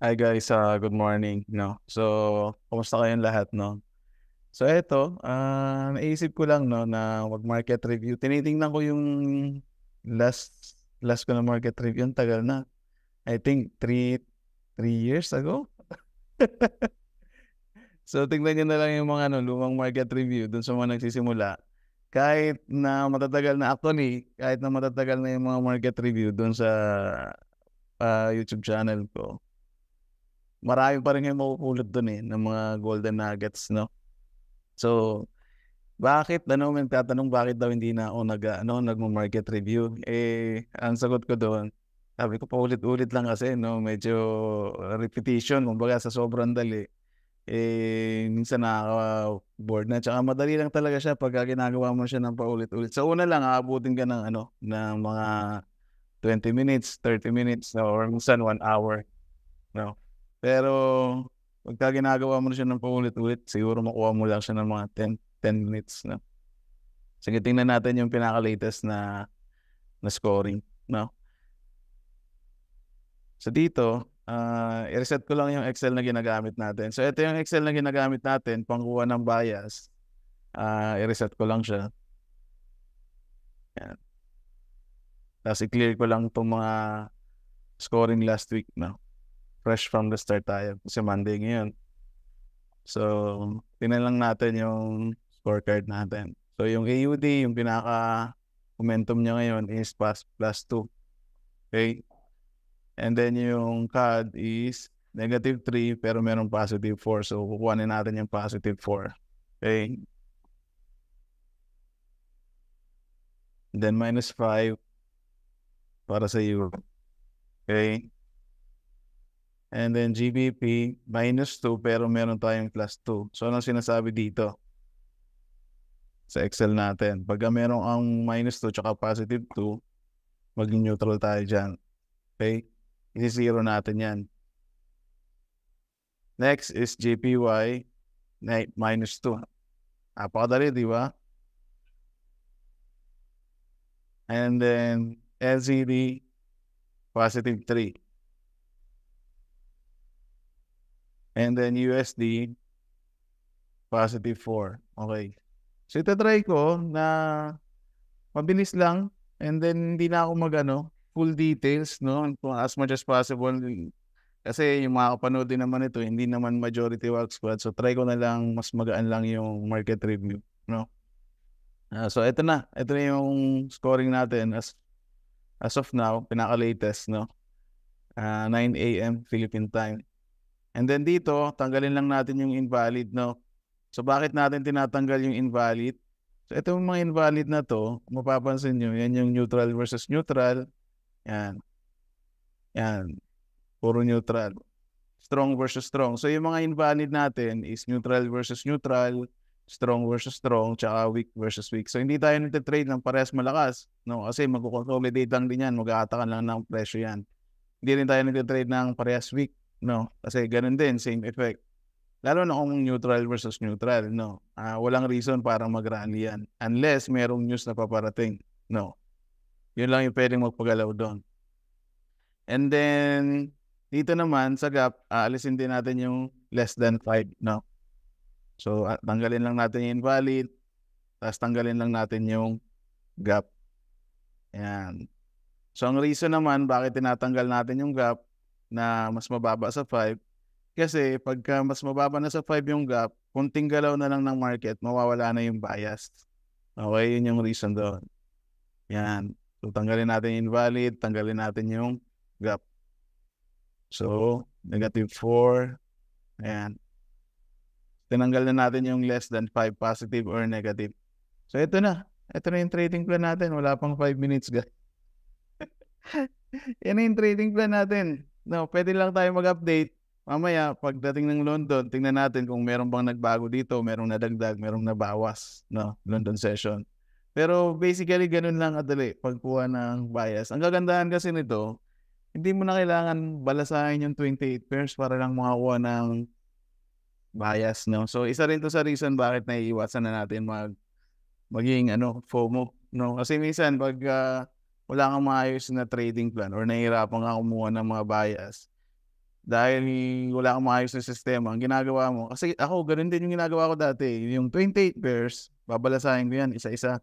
Hi guys, good morning, no. So, kumusta kayong lahat, no? So eto, naisip ko lang 'no na mag-market review. Tinitingnan ko yung last last ko na market review, ang tagal na. I think three years ago? So tingnan niyo na lang yung mga ano, lumang market review dun sa mga nagsisimula. Kahit na matatagal na yung mga market review dun sa, YouTube channel ko, marami pa rin kayong mapupulot dun, ng mga golden nuggets, no? So, may nagtatanong bakit daw hindi na ako nagma-market review. Ang sagot ko doon, sabi ko paulit-ulit lang kasi 'no, medyo repetition kumbaga sa sobrang dali, minsan nakaka-bored na tsaka madali lang talaga siya pagka ginagawa mo siya ng paulit-ulit. Sa una lang aabutin ka ng mga 20 minutes, 30 minutes or minsan 1 hour, 'no. Pero pagka ginagawa mo na siya ng paulit-ulit siguro makuha mo lang siya ng mga 10 minutes, 'no. Sige, tingnan natin yung pinaka-latest na scoring, 'no. So dito, i-reset ko lang yung Excel na ginagamit natin. So ito yung Excel na ginagamit natin pangkuha ng bias, i-reset ko lang siya, yan. Tapos i-clear ko lang 'tong mga scoring last week 'no, fresh from the start tayo kasi Monday ngayon. So tingnan lang natin yung scorecard natin. So yung AUD, yung pinaka-momentum niya ngayon is +2, okey? And then yung CAD is -3 pero merong +4. So kukuhanin natin yung +4, okey? Then -5 para sa euro, okey? And then GBP -2 pero meron tayong +2. So anong sinasabi dito sa Excel natin? Pagka merong ang -2 tsaka +2, maging neutral tayo diyan, okey? Ise-zero natin 'yan. Next is JPY -2. Napakadali, 'di ba? And then LZD +3. And then USD +4, okey. So ita-try ko na mabilis lang and then hindi na ako full details 'no, as much as possible. Kasi yung makakapanood din naman nito hindi naman majority work squad, so try ko na lang mas magaan lang yung market review 'no. So ito na yung scoring natin as of now, pinaka-latest 'no, 9 AM Philippine time. And then dito tanggalin lang natin yung invalid 'no. So bakit natin tinatanggal yung invalid? So itong mga invalid na 'to, kung mapapansin niyo yan yung neutral versus neutral, yan, yan, puro neutral. Strong versus strong. So yung mga invalid natin is neutral versus neutral, strong versus strong, tsaka weak versus weak. So hindi tayo nagte-trade ng parehas malakas, 'no, kasi magko-consolidate lang din yan, mag-aatakan lang ng presyo yan. Hindi rin tayo nagte-trade ng parehas weak, 'no, kasi gano'n din, same effect. Lalo na kung neutral versus neutral 'no, walang reason para mag-rally yan unless merong news na paparating, 'no. Yun lang yung puwedeng magpagalaw dun. And then dito naman sa gap, aalisin din natin yung less than 5 'no. So, tanggalin lang natin yung invalid, ta's tanggalin lang natin yung gap, ayan. So, ang reason naman bakit tinatanggal natin yung gap na mas mababa sa 5, kasi pagka mas mababa na sa 5 yung gap, konting galaw na lang ng market mawawala na yung bias. Okey, yun yung reason doon, 'yan. So, tanggalin natin yung invalid, tanggalin natin yung gap. So, -4, ayan. Tinanggal na natin yung less than 5, positive or negative. So ito na yung trading plan natin, wala pang 5 minutes yan na yung trading plan natin. No, puwede lang tayo mag-update. Mamaya pagdating ng London tingnan natin kung meron bang nagbago dito, merong nadagdag, merong nabawas 'no, London session. Pero basically gano'n lang kadali pagkuha ng bias. Ang kagandahan kasi nito, hindi mo na kailangan balasahin yung 28 pairs para lang makakuha ng bias 'no. So isa rin 'to sa reason bakit naiiwasan na natin maging FOMO 'no. Kasi minsan pagka wala kang maayos na trading plan or nahihirapan kang kumuha ng mga bias, dahil wala kang maayos na sistema, ang ginagawa mo kasi ako gano'n din yung ginagawa ko dati, yung 28 pairs, babalasahin ko 'yan isa-isa.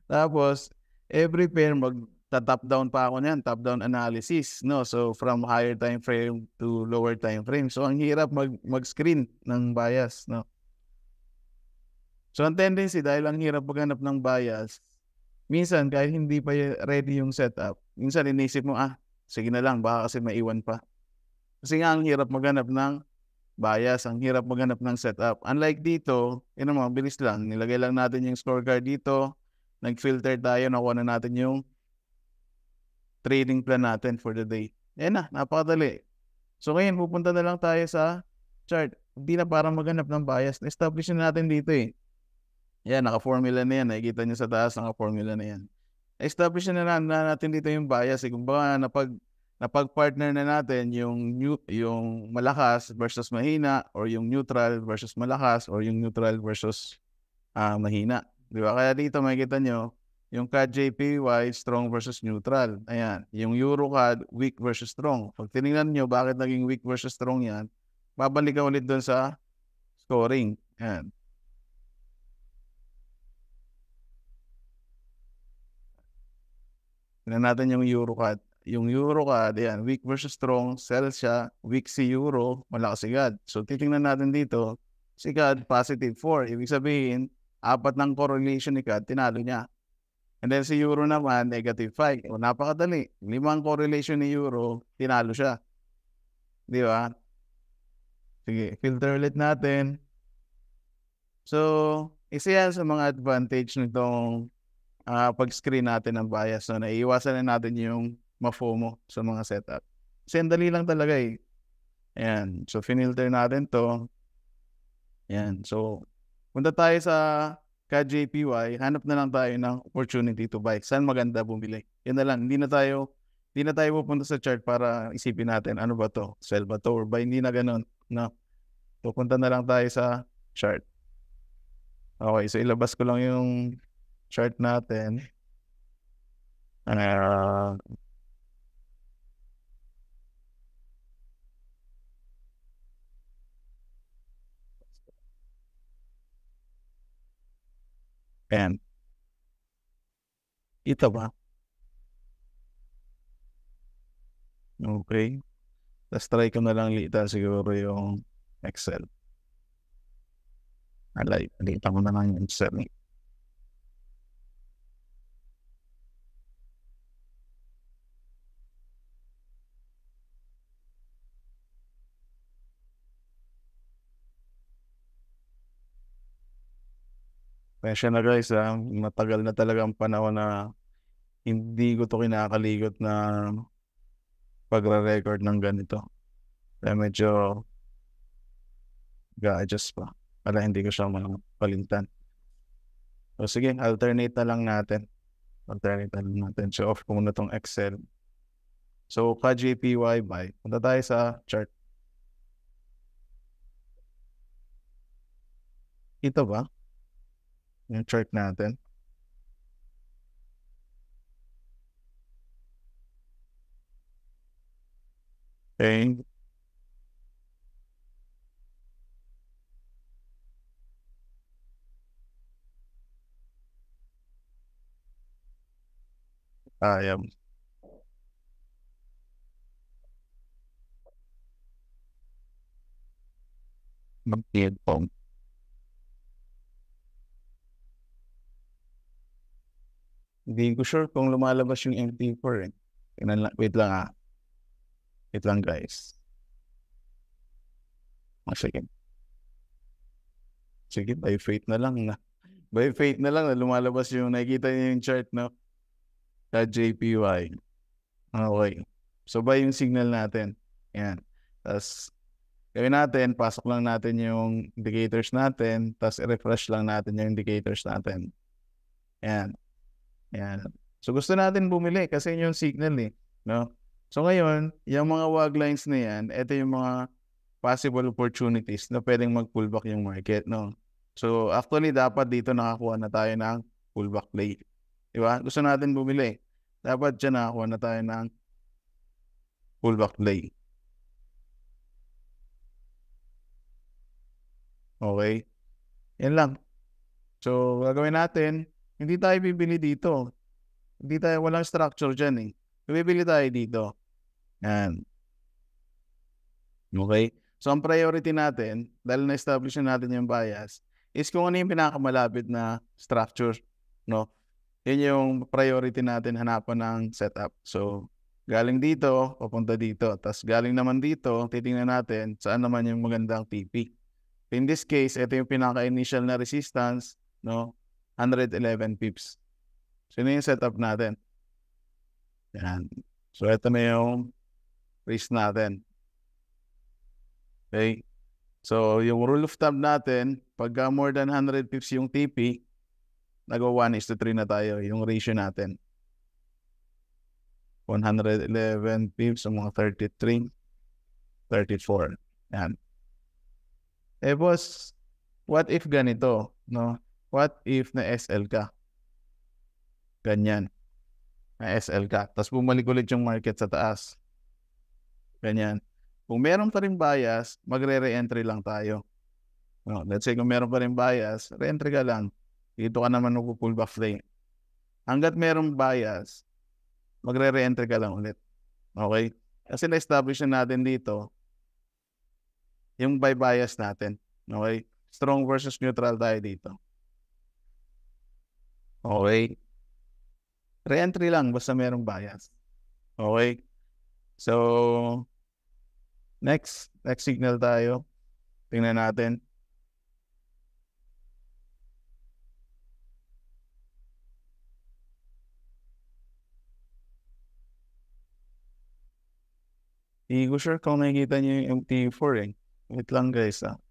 Tapos every pair magta-top down pa ako niyan, top down analysis 'no. So from higher time frame to lower time frame. So ang hirap mag-screen ng bias 'no. So ang tendency dahil ang hirap maghanap ng bias, minsan kahit hindi pa ready yung setup, minsan iniisip mo, sige na lang baka kasi maiwan pa. Kasi nga ang hirap maghanap ng bias, ang hirap maghanap ng setup. Unlike dito, yun naman bilis lang, nilagay lang natin yung scorecard dito, nag-filter tayo, nakuha na natin yung trading plan natin for the day. Ayan na, napakadali. So ngayon, pupunta na lang tayo sa chart. Hindi na parang maghanap ng bias. Na-establish na natin dito eh. Ayan, naka-formula na yan. Nakikita nyo sa taas, naka-formula na yan. Na-establish na natin dito yung bias. Kung baka napag-partner na natin yung malakas versus mahina, or yung neutral versus malakas, or yung neutral versus mahina. Di ba? Kaya dito makikita nyo, yung CAD JPY, strong versus neutral. Ayan. Yung EuroCAD, weak versus strong. Pag tinignan nyo bakit naging weak versus strong yan, babalik ka ulit doon sa scoring. Ayan. Tignan natin yung EuroCAD. Yung EuroCAD, ayan, weak versus strong, sell siya, weak si Euro, malakas si CAD. So titingnan natin dito, si CAD positive 4. Ibig sabihin, 4 ng correlation ni CAD, tinalo niya. And then si Euro naman, negative 5. O, napakadali. 5 correlation ni Euro, tinalo siya. Di ba? Sige, filter ulit natin. So, isa yan sa mga advantage nitong pag-screen natin ng bias. So, naiiwasan na natin yung ma-FOMO sa mga setup. Kasi dali lang talaga eh. Ayan. So, finilter natin to. Ayan. So, punta tayo sa CAD JPY, hanap na lang tayo ng opportunity to buy. Saan maganda bumili? Yan na lang. Hindi na tayo pupunta sa chart para isipin natin, ano ba to? Sell ba to or buy? Hindi na ganun. No. Pupunta na lang tayo sa chart. Okay. So, ilabas ko lang yung chart natin. Ayan. Ito ba? Okay. Tapos try ko na lang litan siguro yung Excel. Litan ko na lang yung Excel. Pasensya na guys, matagal na talaga ang panahon na hindi ko to kinakaligot na pagre-record ng ganito. Kaya medyo ga-adjust pa para hindi ko siya mapalintan. So sige, alternate na lang natin. So off ko muna tong Excel. So CAD JPY buy. Punta tayo sa chart. Ito ba? Yung chart natin. Okay. Ayan. Mag-headphone. Hindi ko sure kung lumalabas yung MT4 eh. Wait lang Wait lang guys. Sige, by faith na lang na. By faith na lang na lumalabas yung nakikita niyo yung chart no? CAD JPY. Okay. So by yung signal natin. Ayan. Tapos gawin natin, pasok lang natin yung indicators natin, tapos i-refresh lang natin yung indicators natin. Ayan. Ayan. So gusto natin bumili kasi yun yung signal eh. No? So ngayon, yung mga wag lines na yan, ito yung mga possible opportunities na pwedeng mag-pullback yung market. No? So actually, dapat dito nakakuha na tayo ng pullback play. Diba? Gusto natin bumili. Dapat dyan nakakuha na tayo ng pullback play. Okay? Yan lang. So, gagawin natin, hindi tayo bibili dito. Walang structure dyan eh. Bibili tayo dito. Yan. Okay? So, ang priority natin, dahil na-establish na natin yung bias, is kung ano yung pinakamalapit na structure. No? Yan yung priority natin hanapan ng setup. So, galing dito, papunta dito. Tapos galing naman dito, titingnan natin saan naman yung magandang TP. In this case, ito yung pinaka-initial na resistance, no? 111 pips. So, yun yung setup natin. Yan. So, ito na yung risk natin. Okay? So, yung rule of thumb natin, pagka more than 100 pips yung TP, nag-1:3 na tayo, yung ratio natin. 111 pips, so mga 33, 34. Yan. Eh, boss, what if ganito, no? What if na SL ka? Ganyan. Na SL ka. Tapos bumalik ulit yung market sa taas. Ganyan. Kung meron pa rin bias, magre-re-entry lang tayo. No, let's say kung meron pa rin bias, re-entry ka lang. Dito ka naman mag-pull back trade. Hanggat merong bias, magre-re-entry ka lang ulit. Okay? Kasi na-establish na natin dito yung buy bias natin. Okay? Strong versus neutral tayo dito. Okay? Re-entry lang basta merong bias. Okay? So, next signal tayo. Tingnan natin. Hindi ko sure kung nakikita niyo yung MT4 eh. Wait lang guys ah.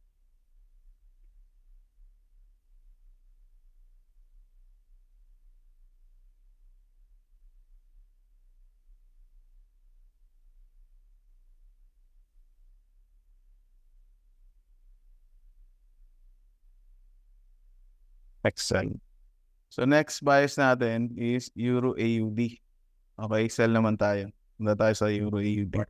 Excel. So next bias natin is Euro AUD. Okay, sell naman tayo. Punta tayo sa Euro AUD.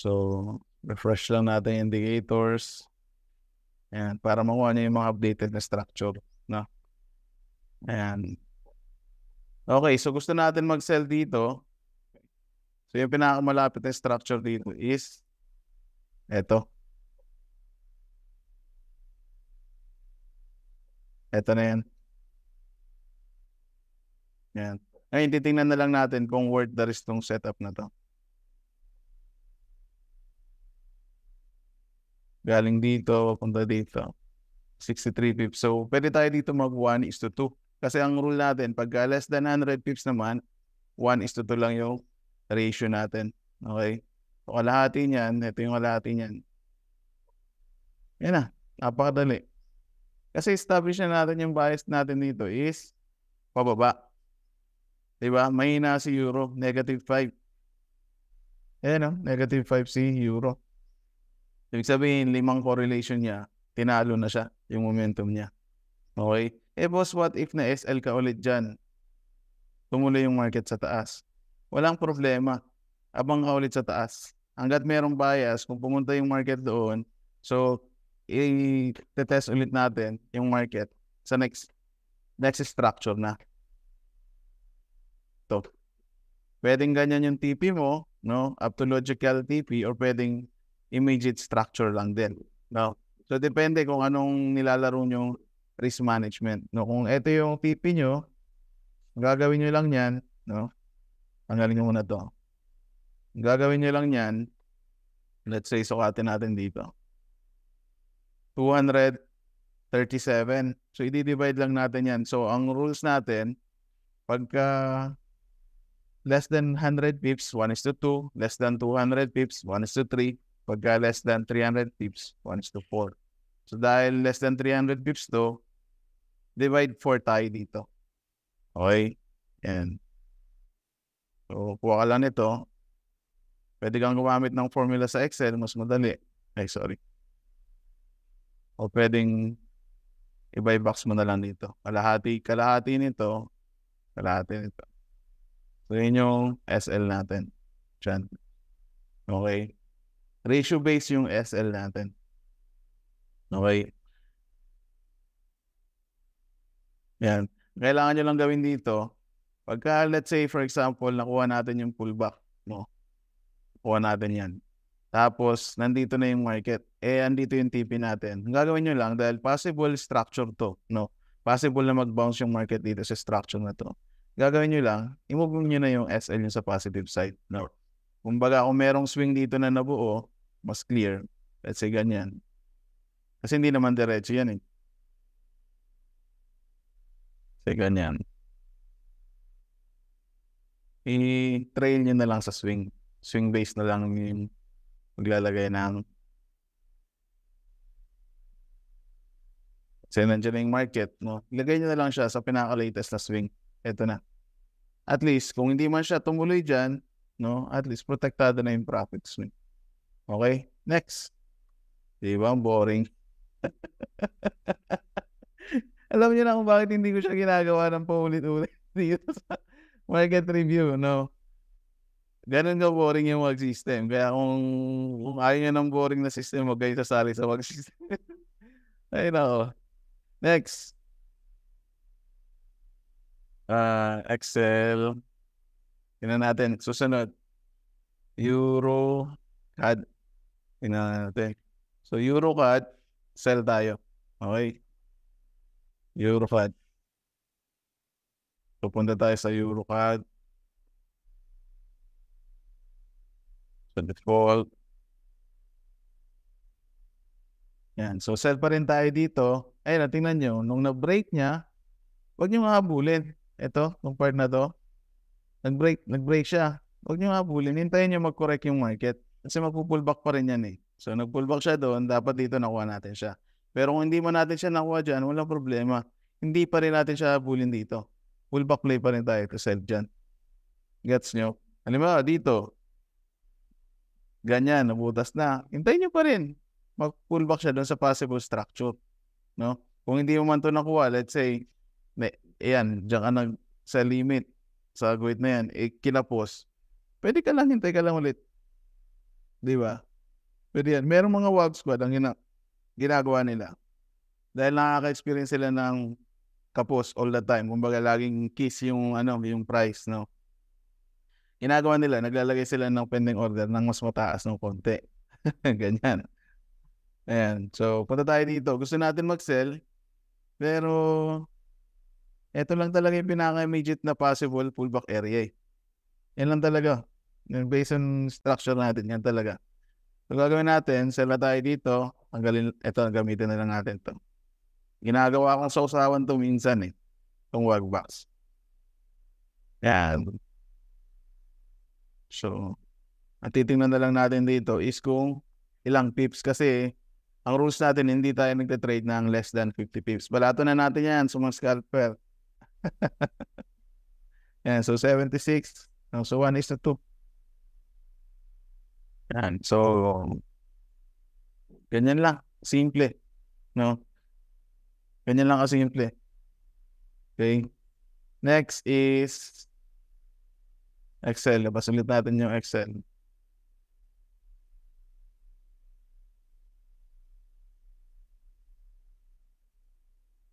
So, refresh lang natin yung indicators. Ayan, para makuha niyo yung mga updated na structure. No? Ayan. Okay, so gusto natin mag-sell dito. So, yung pinakamalapit na structure dito is eto. Eto na yan. Ayan. Ngayon, titingnan na lang natin kung worth the risk tong setup na to. Galing dito, punta dito. 63 pips. So, pwede tayo dito mag 1:2. Kasi ang rule natin, pag less than 100 pips naman, 1:2 lang yung ratio natin. Okay? So, kalahati niyan, ito yung kalahati niyan. Yan na, napakadali. Kasi establish na natin yung bias natin dito is pababa. Diba? Mahina si Euro, -5. Ayan o, -5 si Euro. Ibig sabihin, 5 correlation niya, tinalo na siya, yung momentum niya. Okay? Eh boss, what if na SL ka ulit dyan? Tumuloy yung market sa taas. Walang problema. Abang ka ulit sa taas. Hanggat merong bias, kung pumunta yung market doon, so, i-test ulit natin yung market sa next structure na. Ito. Pwedeng ganyan yung TP mo, no? Up to logical TP, or pwedeng immediate structure lang din. No? So, depende kung anong nilalaro nyo risk management. No? Kung ito yung TP nyo, gagawin nyo lang yan, no? Tanggalin nyo muna to. Gagawin nyo lang yan, let's say, sukatin natin dito. 237. So, i-divide lang natin yan. So, ang rules natin, pagka less than 100 pips, 1:2. Less than 200 pips, 1:3. Pagka less than 300 pips, 1:4. So, dahil less than 300 pips to, divide 4 tayo dito. Okay? Yan. So, kuha ka lang nito. Pwede kang gumamit ng formula sa Excel, mas madali. Ay, sorry. O pwedeng i-buy box mo na lang dito. Kalahati nito. So, yun yung SL natin. Diyan. Okay. Ratio base yung SL natin. Okay. Yan. Kailangan nyo lang gawin dito. Pagka, let's say, for example, nakuha natin yung pullback. No? Kuha natin yan. Tapos, nandito na yung market. Andito yung TP natin. Ang gagawin nyo lang, dahil possible structure to. No? Possible na mag-bounce yung market dito sa structure na to. Gagawin nyo lang, i-move nyo na yung SL yung sa positive side. No? Kumbaga, kung merong swing dito na nabuo, mas clear. Let's say ganyan. Kasi hindi naman diretso yan eh. Kasi ganyan. I-trail nyo na lang sa swing. Swing base na lang yung maglalagay ng kasi nandiyan na yung market. No? Ilagay nyo na lang siya sa pinaka-latest na swing. Ito na. At least, kung hindi man siya tumuloy dyan, no? At least, protektado na yung profit swing. Okay? Next. Diba? Boring. Alam niyo na kung bakit hindi ko siya ginagawa ng paulit-ulit dito sa market review, no? Ganun ka boring yung wag system. Kaya kung ayaw nyo ng boring na system, huwag kayo sasali sa wag system. Ay, nako. Next. Excel. Tingnan natin. Susunod. EuroCAD. Tingnan natin. So, EuroCAD, sell tayo. Okay? EuroCAD. Pupunta tayo sa EuroCAD. So, default. Yan. So, sell pa rin tayo dito. Ayun, tingnan nyo. Nung na-break niya, huwag nyo habulin. Ito, nung part na to. Nag-break siya. Huwag nyo habulin. Hintayin nyo mag-correct yung market. Kasi magpupullback pa rin yan eh. So, nag-pullback siya doon. Dapat dito nakuha natin siya. Pero kung hindi mo natin siya nakuha dyan, walang problema. Hindi pa rin natin siya habulin dito. Pullback play pa rin tayo to sell dyan. Gets nyo? Halimbawa, dito. Ganyan, nabutas na. Hintayin nyo pa rin. Mag-pullback siya doon sa possible structure. No? Kung hindi mo man ito nakuha, let's say, ayan, dyan ka sa limit, sa guide na yan, kinapos, pwede ka lang, hintay ka lang ulit. Di ba? Pwede yan. Merong mga wag squad ang ginagawa nila. Dahil nakaka-experience sila ng kapos all the time. Kumbaga, laging kiss yung, yung price, no? Ginagawa nila, naglalagay sila ng pending order ng mas mataas ng konti. Ganyan. Ayan. So, punta tayo dito. Gusto natin mag-sell, pero ito lang talaga yung pinaka-immediate na possible pullback area. Yan lang talaga. Based on structure natin, yan talaga. So, gagawin natin, sell na tayo dito. Ito, gamitin na lang natin ito. Ginagawa kong sausawan ito minsan eh. Itong wag box. Yan. So, at titingnan na lang natin dito is kung ilang pips kasi ang rules natin, hindi tayo nagte-trade ng less than 50 pips. Balato na natin yan sa mga scalper. Yan, so 76. So 1:2. Yan, so ganyan lang. Simple. No? Ganyan lang kasimple. Okay. Next is Excel. Labas ulit natin yung Excel.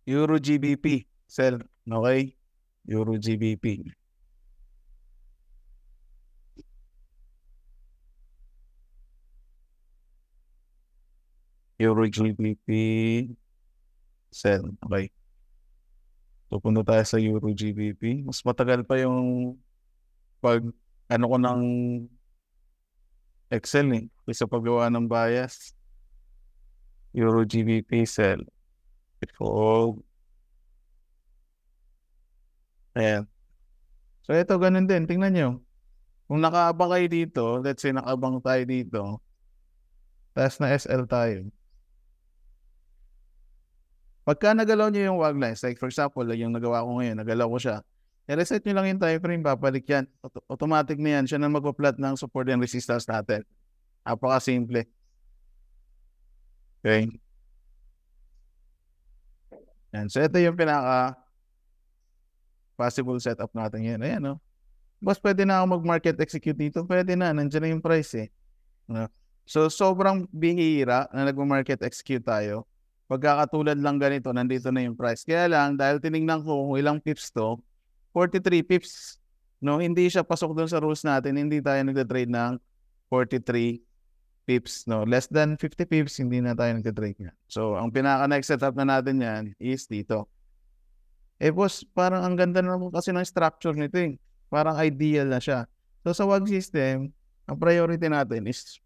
Euro GBP. Sell. Okay? Euro GBP. Euro GBP. Sell. Okay. So, punta tayo sa Euro GBP. Mas matagal pa yung pag ko ng Excel eh. Isa paggawa ng bias. Euro GBP sell. Before. Ayan. So, ito ganun din. Tingnan nyo. Kung nakaabang kayo dito, let's say nakaabang tayo dito, taas na SL tayo. Pagka nagalaw nyo yung wag lines, like for example, yung nagawa ko ngayon, nagalaw ko siya, i-reset nyo lang yung time frame, babalik yan. Automatic na yan. Siya na magpa-plot ng support and resistance natin. Apaka-simple. Okay. Yan. So, ito yung possible setup natin yan. Ayan, no? Boss, pwede na ako mag-market execute dito. Pwede na. Nandiyan na yung price, eh. No? So, sobrang bihira na nagma-market execute tayo. Pagkakatulad lang ganito, nandito na yung price. Kaya lang, dahil tinignan ko kung ilang pips 'to, 43 pips, 'no? Hindi siya pasok dun sa rules natin, hindi tayo nagta-trade ng 43 pips, 'no? Less than 50 pips, hindi na tayo nagta-trade niyan. So, ang pinaka-next setup na natin niyan is dito. Boss, parang ang ganda naman kasi ng structure nito, eh. Parang ideal na siya. So, sa WAG system, ang priority natin is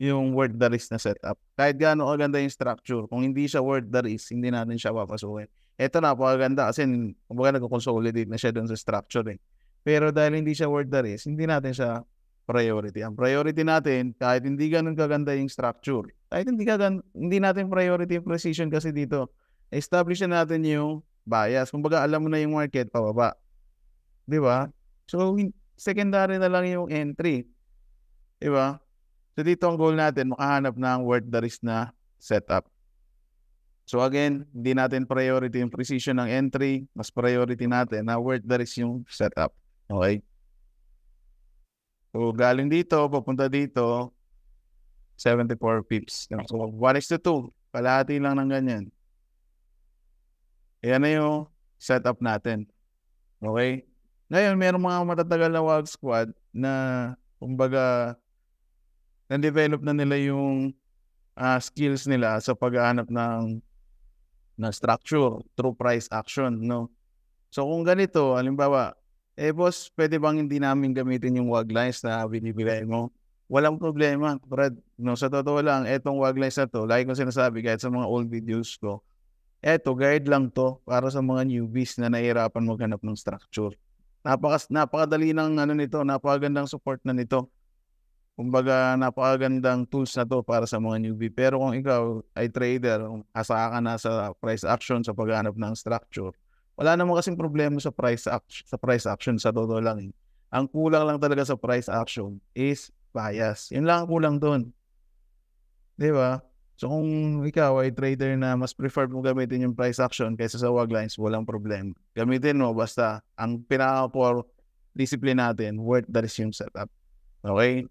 yung worth the risk na setup. Kahit gaano kaganda yung structure, kung hindi siya worth the risk, hindi natin siya papasukin. Ito napakaganda kasi kumbaga nagko-consolidate na siya doon sa structure, eh. Pero dahil hindi siya worth the risk, hindi natin siya priority. Ang priority natin, kahit hindi gano'n kaganda yung structure, kahit hindi natin priority yung precision kasi dito, establish na natin yung bias. Kumbaga alam mo na yung market pababa, 'di ba? So secondary na lang yung entry, 'di ba? So dito ang goal natin makahanap ng worth the risk na setup. So again, hindi natin priority yung precision ng entry, mas priority natin na worth the risk yung setup. Okay? So galing dito, papunta dito, 74 pips. So 1:2, kalahati lang ng ganyan. Ayan na yung setup natin. Okay? Ngayon, merong mga matatagal na WAG squad na kumbaga na-develop na nila yung skills nila sa paghahanap ng structure through price action, no? So kung ganito, halimbawa, boss, pwede bang hindi namin gamitin yung WAG lines na binibigay mo? Walang problema, Brad. No, sa totoo lang, etong WAG lines na to, lagi kong sinasabi kahit sa mga old videos ko, eto, guide lang to para sa mga newbies na nahihirapan maghanap ng structure. Napakadali ng nito, napakagandang support na nito. Kumbaga, napakagandang tools na to para sa mga newbie. Pero kung ikaw ay trader, asa ka na sa price action sa paghanap ng structure, wala naman kasing problema sa price action sa totoo lang. Ang kulang lang talaga sa price action is bias. Yun lang ang kulang doon. 'Di ba? So kung ikaw ay trader na mas preferred mo gamitin yung price action kaysa sa WAG lines, walang problema. Gamitin mo basta ang pinaka-core discipline natin, worth the risk yung setup. Okay?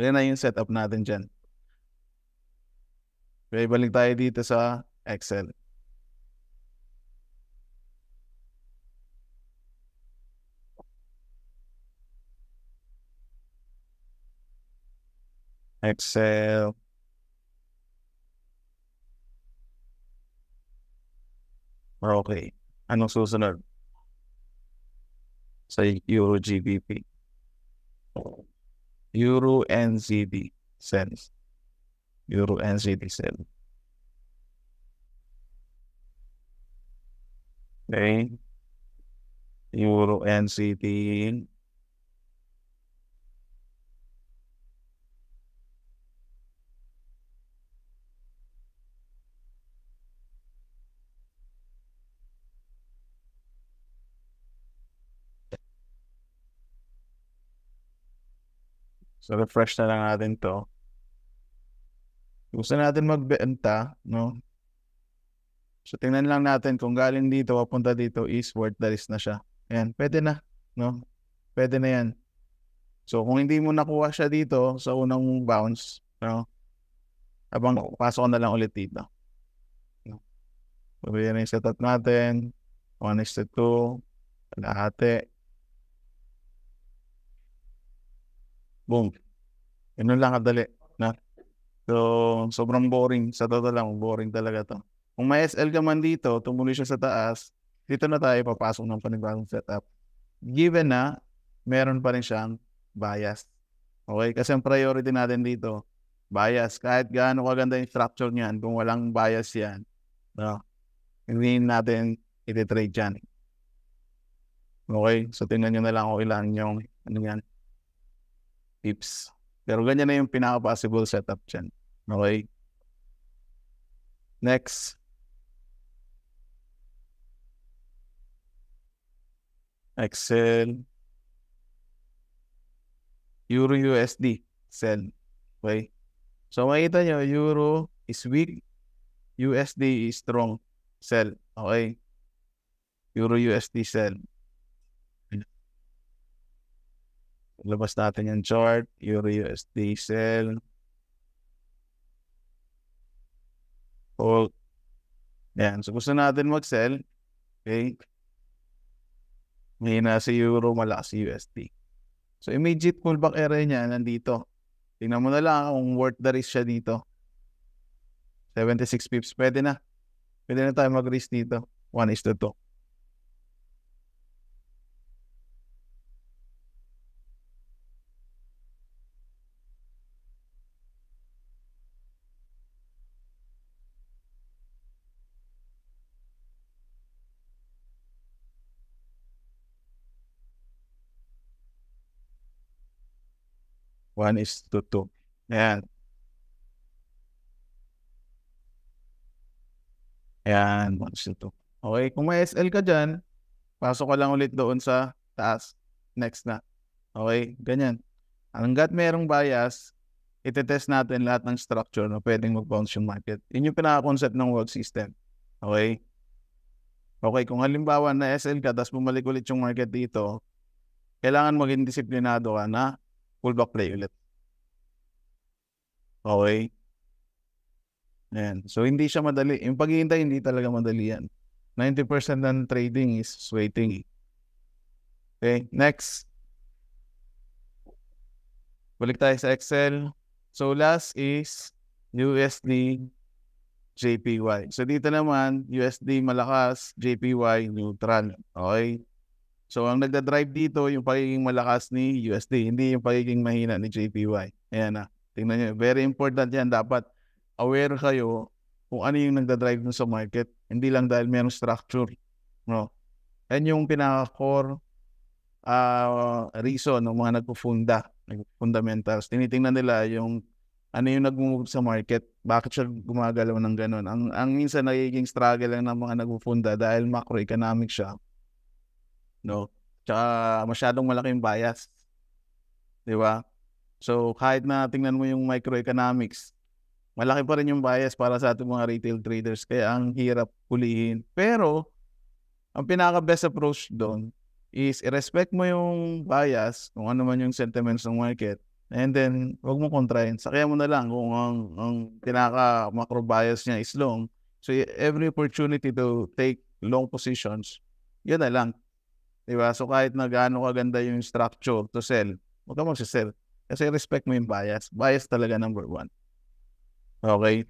Yan na yung setup natin dyan. Okay, balik tayo dito sa Excel. Excel. Okay. Anong susunod? Sa Euro GBP. Euro NZD cents. Euro NZD cents. Okay. Euro NZD. So refresh na lang natin to. Gusto natin magbenta, no? So tingnan lang natin kung galing dito papunta dito is worth the risk na siya. Ayan, pwede na, no? Pwede na yan. So kung hindi mo nakuha siya dito sa unang bounce, no? Abang pasok na lang ulit dito. No? So yan yung setup natin. 1:2, kalahati. Boom. Ganun lang kadali, na. So sobrang boring, sa totoo lang, boring talaga to. Kung may SL ka man dito, tumuloy siya sa taas, dito na tayo papasok ng panibagong setup. Given na meron pa rin siyang bias. Okay? Kasi ang priority natin dito, bias. Kahit gaano kaganda yung structure niyan, kung walang bias yan, no, hindi natin iti-trade yan. Okay? So tingnan nyo na lang kung ilan yung pips. Pero ganyan na yung pinaka-possible setup dyan. Okay? Next. Excel. Euro USD. Sell. Okay? So makita nyo, Euro is weak. USD is strong. Sell. Okay? Euro USD sell. Labas natin yung chart. Euro USD sell. O, yan. So, gusto natin mag-sell. Okay? Mahina si Euro, malakas si USD. So, immediate pullback area niya, nandito. Tingnan mo na lang kung worth the risk siya dito. 76 pips, pwede na. Pwede na tayo mag-risk dito. 1:2. One is to two. Ayan. Ayan, 1:2. Okay, kung may SL ka dyan, pasok ka lang ulit doon sa taas. Next na. Okay, ganyan. Hanggat merong bias, itetest natin lahat ng structure na pwedeng mag-bounce yung market. Yun yung pinaka-concept ng world system. Okay? Okay, kung halimbawa na SL ka, tapos bumalik ulit yung market dito, kailangan maging disiplinado ka na pullback play ulit. Okay? Ayan. So, hindi siya madali. Yung paghihintay, hindi talaga madali yan. 90% ng trading is waiting. Okay, next. Balik tayo sa Excel. So, last is USD JPY. So, dito naman, USD malakas, JPY neutral. Okay? So, ang nagda-drive dito, yung pagiging malakas ni USD, hindi yung pagiging mahina ni JPY. Ayan na. Tingnan nyo. Very important yan. Dapat aware kayo kung ano yung nagda-drive sa market. Hindi lang dahil mayroong structure. No? Yan yung pinaka-core reason ng mga nagpo-funda, fundamentals. Tinitingnan nila yung ano yung nag-move sa market, bakit siya gumagalaw ng ganun. Ang minsan nagiging struggle lang ng mga nagpo-funda dahil macroeconomic siya. No? Tsaka masyadong malaking bias. Di ba? So, kahit na tingnan mo yung microeconomics, malaki pa rin yung bias para sa ating mga retail traders. Kaya ang hirap pulihin. Pero, ang pinaka-best approach doon is i-respect mo yung bias, kung ano man yung sentiments ng market, and then, wag mo kontrahin. Sakyan mo na lang kung ang pinaka-macro bias niya is long. So, every opportunity to take long positions, yun na lang. Diba? So, kahit na gaano kaganda yung structure to sell, huwag ka magsisell. Kasi respect mo yung bias. Bias talaga number one. Okay?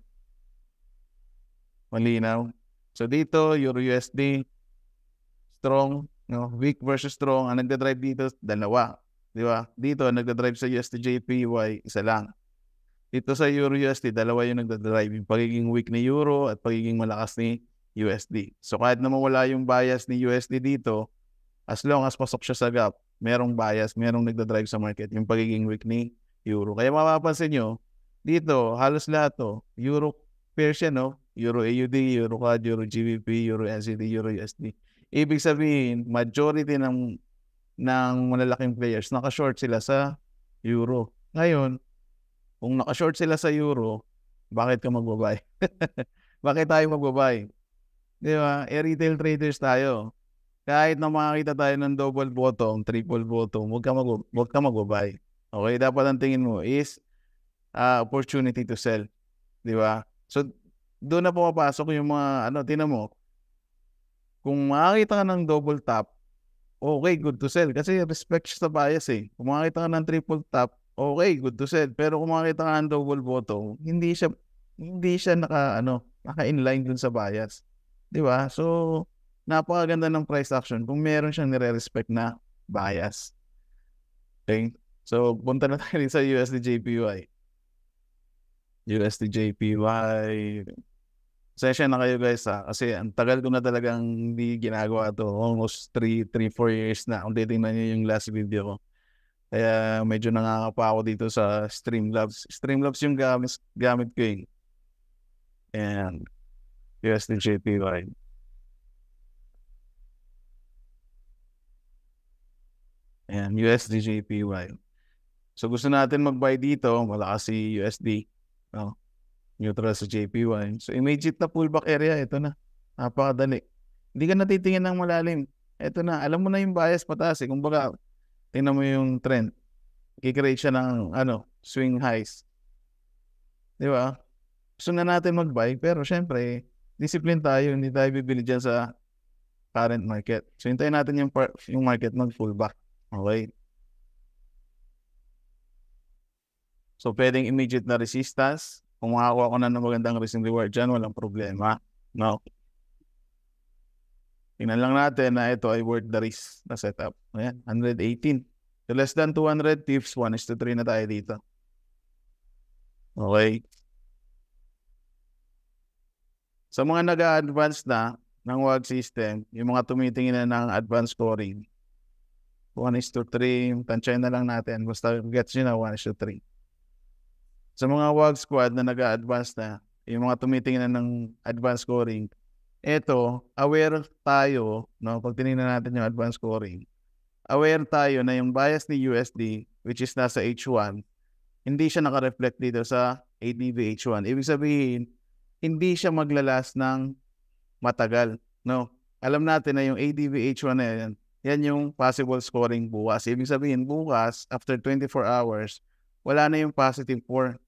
Malinaw. So, dito, Euro USD, strong, no? Weak versus strong. Ang nagda-drive dito, dalawa. Di ba? Dito, nagda-drive sa USD JPY, isa lang. Dito sa Euro USD, dalawa yung nagda-drive. Yung pagiging weak ni Euro at pagiging malakas ni USD. So, kahit na mawala yung bias ni USD dito, as long as pasok siya sa gap, merong bias, merong nagda-drive sa market, yung pagiging weak ni Euro. Kaya mapapansin nyo, dito, halos lahat to, Euro pairs yan, no? Euro AUD, Euro CAD, Euro GBP, Euro NZD, Euro USD. Ibig sabihin, majority ng malalaking players, naka-short sila sa Euro. Ngayon, kung naka-short sila sa Euro, bakit ka magbabay? Bakit tayo magbabay? Di ba? Retail traders tayo. Kahit na makakita tayo ng double bottom, triple bottom, huwag ka magbabay. Okay? Dapat ang tingin mo is opportunity to sell. Di ba? So, doon na pumapasok yung mga, tingnan mo, kung makakita ka ng double top, okay, good to sell. Kasi respect siya sa bias eh. Kung makakita ka ng triple top, okay, good to sell. Pero kung makakita ka ng double bottom, hindi siya naka-inline dun sa bias. Di ba? So, napakaganda ng price action kung meron siyang nire-respect na bias. Okay? So, punta na tayo sa USD JPY. USD JPY. Session na kayo guys kasi ang tagal ko na talagang hindi ginagawa to. Almost 3-4 years na kung titingnan nyo yung last video ko. Kaya medyo nangangapa ako dito sa Streamlabs. Streamlabs yung gamit ko eh. And USD JPY. And USD JPY. So gusto natin mag-buy dito, malakas si USD. No? Neutral sa JPY. So immediate na pullback area, ito na. Napakadali. Hindi ka natitingin ng malalim. Ito na, alam mo na yung bias pataas eh. Kung baga, tingnan mo yung trend. Kikreate siya ng swing highs. Di ba? gusto na natin mag-buy, pero syempre, discipline tayo, hindi tayo bibili dyan sa current market. So, hintayin natin yung market mag-pullback. Okay? So, pwedeng immediate na resistance. Kung makakuha ko na ng magandang risk and reward dyan, walang problema. No? Tingnan lang natin na ito ay worth the risk na setup. Ayan, 118. So, less than 200 tips, 1:3 na tayo dito. Okay? Sa mga nag-a-advance na ng WAG system, yung mga tumitingin na ng advanced scoring, 1:3, tansyahin na lang natin. Basta gets nyo na 1:3. Sa mga WAG squad na nag-a-advance na, yung mga tumitingin na ng advanced scoring, eto, aware tayo, no? Pag tinignan natin yung advanced scoring, aware tayo na yung bias ni USD, which is nasa H1, hindi siya naka-reflect dito sa ADV H1. Ibig sabihin, hindi siya maglalas ng matagal, no? Alam natin na yung ADV H1 na yan yung possible scoring bukas. Ibig sabihin, bukas, after 24 hours, wala na yung positive 4.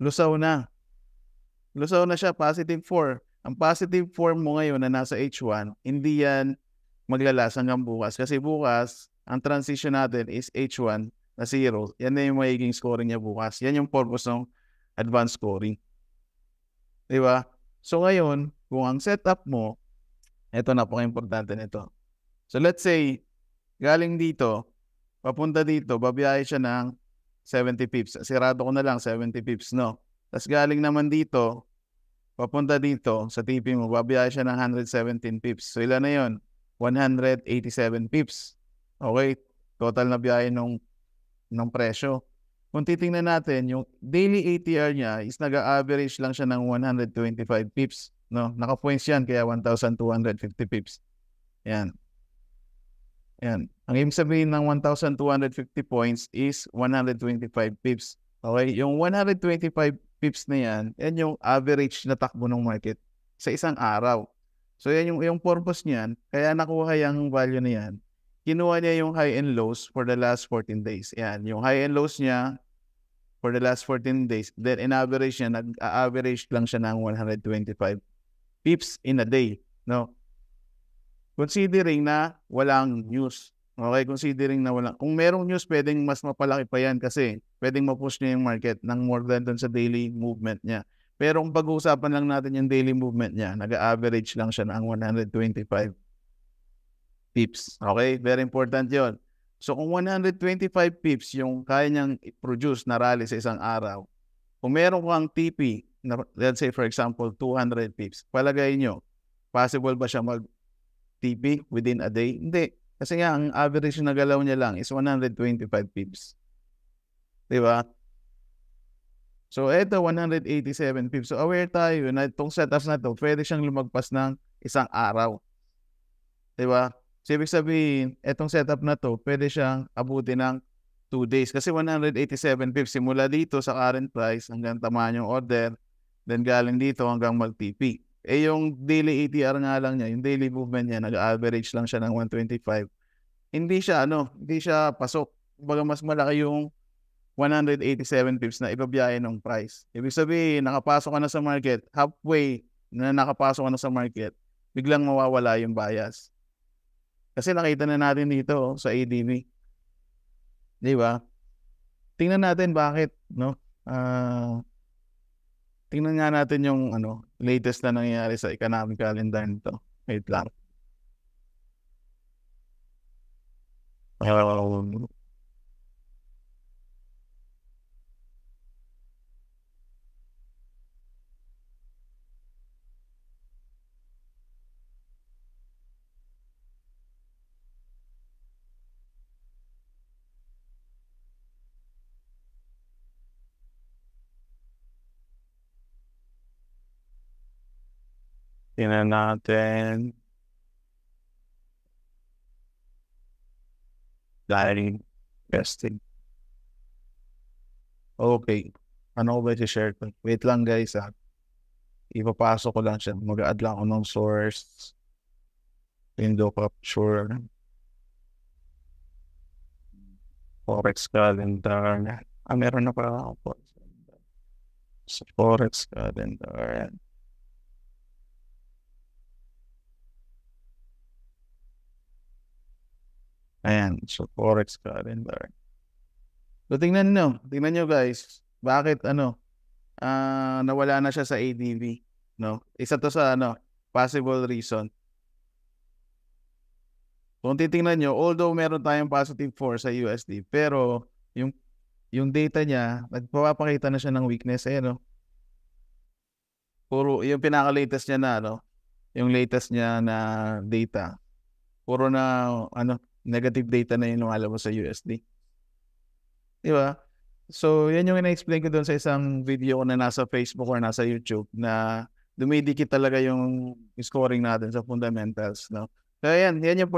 Lusaw na. Lusaw na siya, positive 4. Ang positive 4 mo ngayon na nasa H1, hindi yan maglalas hanggang bukas. Kasi bukas, ang transition natin is H1 na 0. Yan na yung magiging scoring niya bukas. Yan yung purpose ng advanced scoring. Diba? So ngayon, kung ang setup mo, ito napaka-importante nito. So let's say, galing dito, papunta dito, babiyahe siya ng 70 pips. Sirado ko na lang, 70 pips, no? Tapos galing naman dito, papunta dito, sa TP mo, babiyahe siya ng 117 pips. So ilan na yun? 187 pips. Okay? Total na biyahe ng presyo. Kung titingnan natin, yung daily ATR niya is nag-average lang siya ng 125 pips. No? Naka-points yan, kaya 1,250 pips. Yan. Yan. Ang ibig sabihin ng 1,250 points is 125 pips. Okay? Yung 125 pips na yan yung average na takbo ng market sa isang araw. So yan yung purpose niyan. Kaya nakuha yung value na yan. Kinuha niya yung high and lows for the last 14 days. Yan. Yung high and lows niya for the last 14 days. Then in average niya, nag-average lang siya ng 125 pips in a day. No? Considering na walang news. Okay, considering na walang. Kung merong news, pwedeng mas mapalaki pa yan kasi pwedeng ma-push niya yung market ng more than dun sa daily movement niya. Pero kung pag-uusapan lang natin yung daily movement niya, nag-average lang siya ng 125 pips. Okay, very important yon. So kung 125 pips yung kaya niyang produce na rally sa isang araw, kung meron kang TP, na, let's say for example, 200 pips, palagay nyo, possible ba siya mag-TP within a day? Hindi. Kasi nga, ang average na galaw niya lang is 125 pips. Diba? So, ito, 187 pips. So, aware tayo na itong setups na ito, pwede siyang lumagpas ng isang araw. Diba? So, ibig sabihin, itong setup na to, pwede siyang abuti ng 2 days. Kasi 187 pips, simula dito sa current price, hanggang tamaan yung order, then galing dito hanggang mag-TP. Yung daily ATR nga lang niya, yung daily movement niya, nag-average lang siya ng 125. Hindi siya, hindi siya pasok. Baga mas malaki yung 187 pips na ibabiyahe ng price. Ibig sabihin, nakapasok ka na sa market, halfway na nakapasok ka na sa market, biglang mawawala yung bias. Kasi nakita na natin dito sa ADV. Di ba? Tingnan natin bakit, no? Tingnan nga natin yung latest na nangyayari sa economic calendar nito. Wait lang. Tingnan natin. Dahil investing. Okay. Ano ko ba i-share ko? Wait lang guys ha. Ipapasok ko lang siya. Mag-add lang ako ng source. Window capture. Forex calendar. Meron na pa ako. Sa Forex calendar. Ayan, so Forex calendar. So tingnan nyo guys, bakit nawala na siya sa ADV, no? Isa to sa possible reason. Kung titingnan nyo, although meron tayong positive 4 sa USD, pero yung data niya, nagpapakita na siya ng weakness, no? Puro yung pinaka-latest niya na yung latest niya na data. Puro na negative data na yung lumalabas sa USD. Di ba? So, yan yung ina-explain ko doon sa isang video ko na nasa Facebook or nasa YouTube na dumidikit talaga yung scoring natin sa fundamentals, no? Kaya yan yung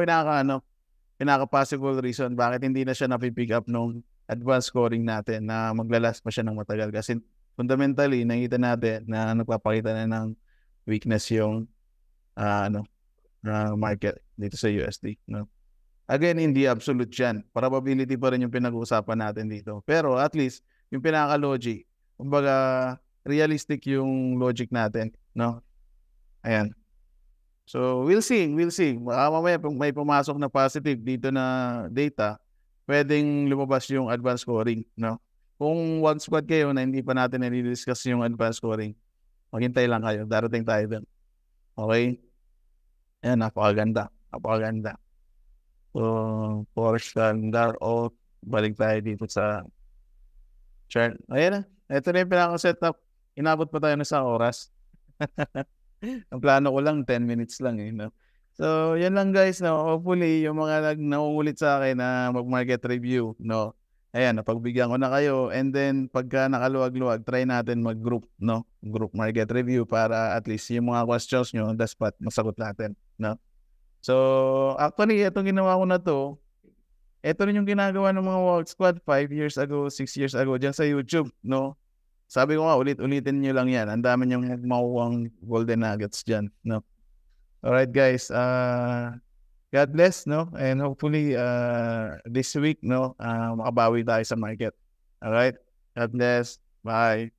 pinaka-possible reason bakit hindi na siya napipick up nung advanced scoring natin na maglalast pa siya ng matagal. Kasi fundamentally, nakita natin na nagpapakita na ng weakness yung market dito sa USD, no? Again, hindi absolute yan. Probability pa rin yung pinag-uusapan natin dito. Pero at least, yung pinaka-logic, kumbaga, realistic yung logic natin, no? Ayan. So, we'll see. Mamaya, may pumasok na positive dito na data, pwedeng lumabas yung advanced scoring, no? Kung one squad kayo na hindi pa natin nare-discuss yung advanced scoring, maghintay lang kayo. Darating tayo dun. Okay? Ayan, napakaganda. So, Forex calendar o balik tayo dito sa chart. Ayan na. Ito na yung pinaka-setup. Inabot pa tayo na sa oras. Ang plano ko lang 10 minutes lang no? So, yan lang guys, no? Hopefully, yung mga nangungulit sa akin na mag-market review, no? Ayan, napagbigyan ko na kayo. And then, pagka nakaluwag-luwag, try natin mag-group, no? Group market review para at least yung mga questions nyo, on the spot, masagot natin, no? So, actually, itong ginawa ko na to, ito rin yung ginagawa ng mga Wild Squad 5 years ago, 6 years ago, dyan sa YouTube, no? Sabi ko nga, ulitin nyo lang yan. Ang dami nyo makukuhang golden nuggets dyan, no? Alright, guys. God bless, no? And hopefully, this week, no, makabawi tayo sa market. Alright? God bless. Bye.